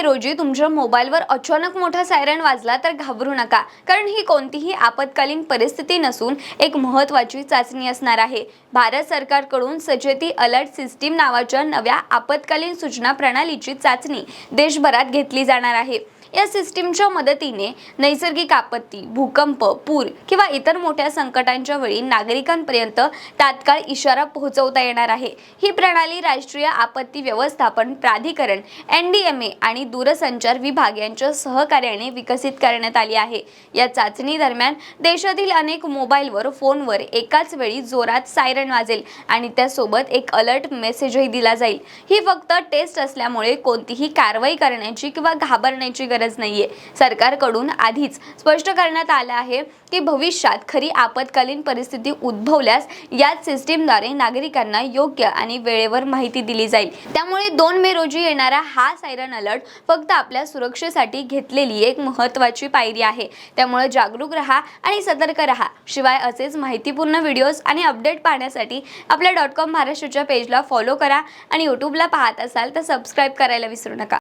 मे रोजी तुमच्या मोबाईलवर अचानक मोठा सायरन वाजला तर घाबरू नका, कारण ही कोणतीही आपत्कालीन परिस्थिती नसून एक महत्त्वाची चाचणी असणार आहे। भारत सरकारकडून सचेती अलर्ट सिस्टीम नावाच्या नव्या आपत्कालीन सूचना प्रणालीची चाचणी देशभरात घेतली जाणार आहे। या सिस्टीमच्या मदतीने नैसर्गिक आपत्ती, भूकंप, पूर किंवा इतर मोठ्या संकटांच्या वेळी नागरिकांपर्यंत तात्काळ इशारा पोहोचवता येणार आहे। ही प्रणाली राष्ट्रीय आपत्ती व्यवस्थापन प्राधिकरण NDMA आणि दूरसंचार विभाग यांच्या सहकार्याने विकसित करण्यात आली आहे। या चाचणी दरम्यान देशातील अनेक मोबाईलवर, फोनवर एकाच वेळी जोरात सायरन वाजेल आणि त्यासोबत एक अलर्ट मेसेजही दिला जाईल। ही फक्त टेस्ट असल्यामुळे कोणतीही कारवाई करण्याची किंवा घाबरण्याची गरज नाहीये। सरकारकडून आधीच स्पष्ट करण्यात आलं आहे की भविष्यात खरी आपत्कालीन परिस्थिती उद्भवल्यास याच सिस्टीमद्वारे नागरिकांना योग्य आणि वेळेवर माहिती दिली जाईल। त्यामुळे 2 मे रोजी येणारा हा सायरन अलर्ट फक्त आपल्या सुरक्षेसाठी घेतलेली एक महत्त्वाची पायरी आहे। त्यामुळे जागरूक रहा आणि सतर्क रहा। शिवाय असेच माहितीपूर्ण व्हिडिओज आणि अपडेट पाहण्यासाठी आपल्या .com महाराष्ट्रच्या पेजला फॉलो करा आणि YouTube ला पाहत असाल तर सबस्क्राइब करायला विसरू नका।